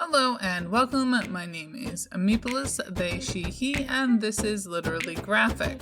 Hello and welcome. My name is Amepolis, they, she, he, and this is Literally Graphic.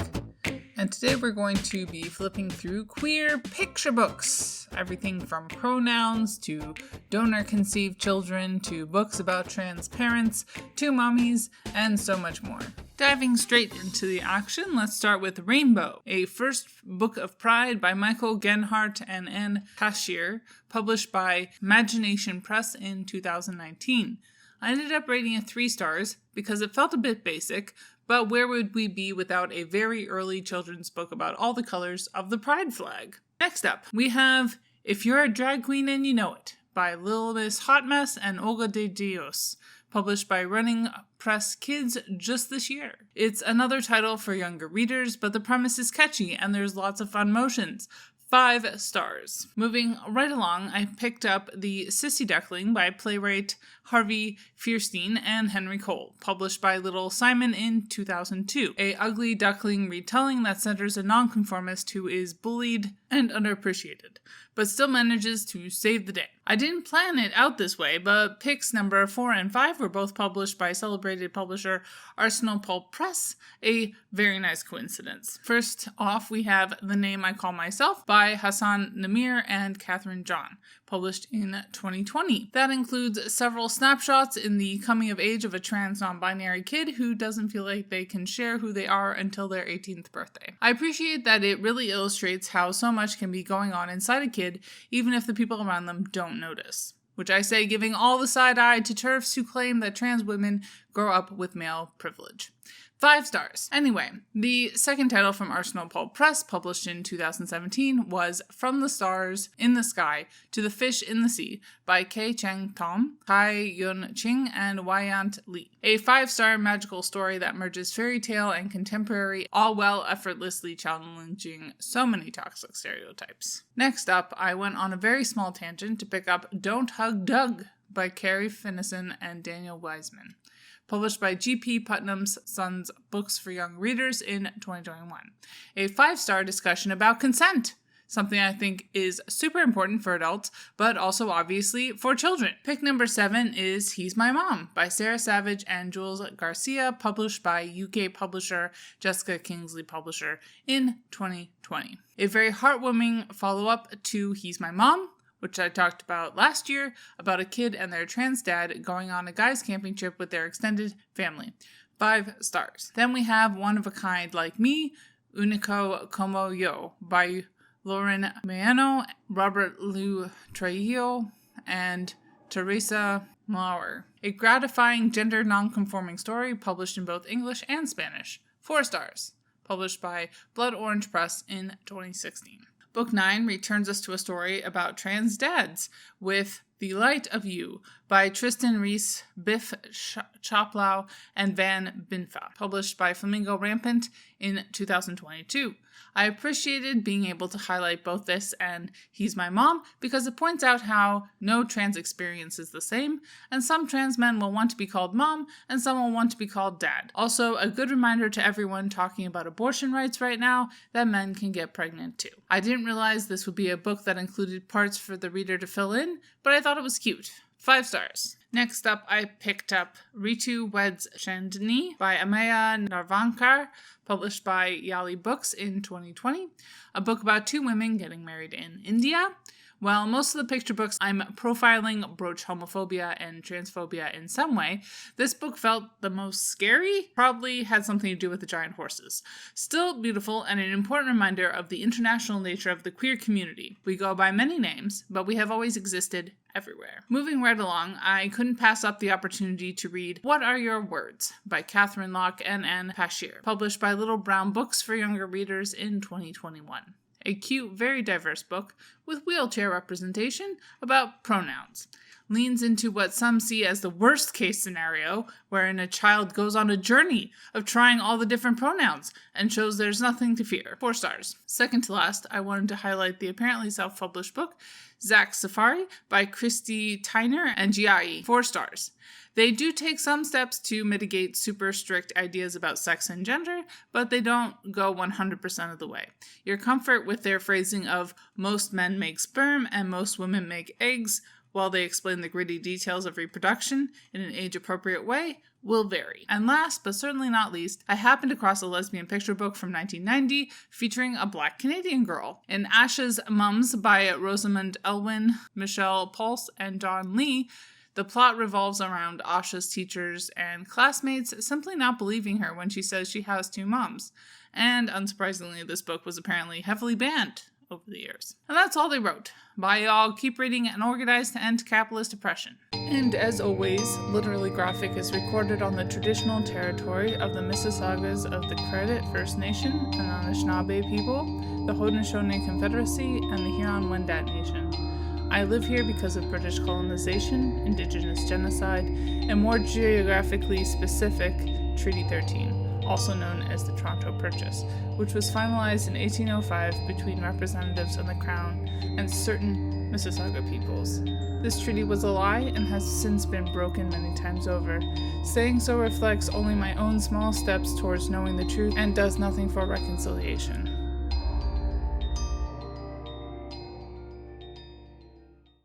And today we're going to be flipping through queer picture books. Everything from pronouns to donor-conceived children to books about trans parents to mummies and so much more. Diving straight into the action, let's start with Rainbow, a first book of pride by Michael Genhart and Anne Passchier, published by Imagination Press in 2019. I ended up rating it 3 stars because it felt a bit basic, but where would we be without a very early children's book about all the colors of the pride flag? Next up, we have If You're a Drag Queen and You Know It, by Lil Miss Hot Mess and Olga de Dios, published by Running Press Kids just this year. It's another title for younger readers, but the premise is catchy and there's lots of fun motions. 5 stars. Moving right along, I picked up the Sissy Duckling by playwright Harvey, Fierstein, and Henry Cole, published by Little Simon in 2002. A ugly duckling retelling that centers a nonconformist who is bullied and underappreciated, but still manages to save the day. I didn't plan it out this way, but picks number 4 and 5 were both published by celebrated publisher Arsenal Pulp Press, a very nice coincidence. First off, we have The Name I Call Myself by Hasan, Namir, and Cathryn John, published in 2020. That includes several snapshots in the coming of age of a trans non-binary kid who doesn't feel like they can share who they are until their 18th birthday. I appreciate that it really illustrates how so much can be going on inside a kid, even if the people around them don't notice. Which I say giving all the side eye to TERFs who claim that trans women grow up with male privilege. 5 stars. Anyway, the second title from Arsenal Pulp Press, published in 2017, was From the Stars in the Sky to the Fish in the Sea by Cheng, Thom, Ching, and Wai-Yant. A 5-star magical story that merges fairy tale and contemporary, all while effortlessly challenging so many toxic stereotypes. Next up, I went on a very small tangent to pick up Don't Hug Doug by Carrie, Finison, and Daniel Wiseman, published by G.P. Putnam's Sons Books for Young Readers in 2021. A 5-star discussion about consent, something I think is super important for adults, but also obviously for children. Pick number 7 is He's My Mom by Sarah Savage and Joules Garcia, published by UK publisher Jessica Kingsley Publisher in 2020. A very heartwarming follow-up to He's My Mom, which I talked about last year, about a kid and their trans dad going on a guys camping trip with their extended family. 5 stars. Then we have One of a Kind Like Me, Unico Como Yo by Laurin, Mayeno, Robert Liu-Trujillo, and Teresa, Mlawer. A gratifying gender non-conforming story published in both English and Spanish. 4 stars. Published by Blood Orange Press in 2016. Book 9 returns us to a story about trans dads with The Light of You by Trystan, Reese, Biff, Chaplow, and Binfa, published by Flamingo Rampant in 2022. I appreciated being able to highlight both this and He's My Mom because it points out how no trans experience is the same, and some trans men will want to be called mom and some will want to be called dad. Also, a good reminder to everyone talking about abortion rights right now that men can get pregnant too. I didn't realize this would be a book that included parts for the reader to fill in, but I thought it was cute. 5 stars. Next up, I picked up Ritu Weds Chandni by Amaya Narvankar, published by Yali Books in 2020, a book about 2 women getting married in India. While most of the picture books I'm profiling broach homophobia and transphobia in some way, this book felt the most scary, probably had something to do with the giant horses. Still beautiful and an important reminder of the international nature of the queer community. We go by many names, but we have always existed everywhere. Moving right along, I couldn't pass up the opportunity to read What Are Your Words by Cathryn Locke and Anne Passchier, published by Little Brown Books for Younger Readers in 2021. A cute, very diverse book with wheelchair representation about pronouns. Leans into what some see as the worst case scenario, wherein a child goes on a journey of trying all the different pronouns and shows there's nothing to fear. 4 stars. Second to last, I wanted to highlight the apparently self-published book, Zach Safari by Christy Tyner and Giai. 4 stars. They do take some steps to mitigate super strict ideas about sex and gender, but they don't go 100% of the way. Your comfort with their phrasing of most men make sperm and most women make eggs while they explain the gritty details of reproduction in an age-appropriate way, will vary. And last, but certainly not least, I happened across a lesbian picture book from 1990 featuring a Black Canadian girl. In Asha's Mums by Rosamund Elwin, Michelle Pulse, and Don Lee, the plot revolves around Asha's teachers and classmates simply not believing her when she says she has 2 moms. And unsurprisingly, this book was apparently heavily banned over the years. And that's all they wrote. Bye y'all, keep reading and organized to end capitalist oppression. And as always, Literally Graphic is recorded on the traditional territory of the Mississaugas of the Credit First Nation and Anishinaabe people, the Haudenosaunee Confederacy, and the Huron-Wendat Nation. I live here because of British colonization, Indigenous genocide, and more geographically specific, Treaty 13, also known as the Toronto Purchase, which was finalized in 1805 between representatives of the Crown and certain Mississauga peoples. This treaty was a lie and has since been broken many times over. Saying so reflects only my own small steps towards knowing the truth and does nothing for reconciliation.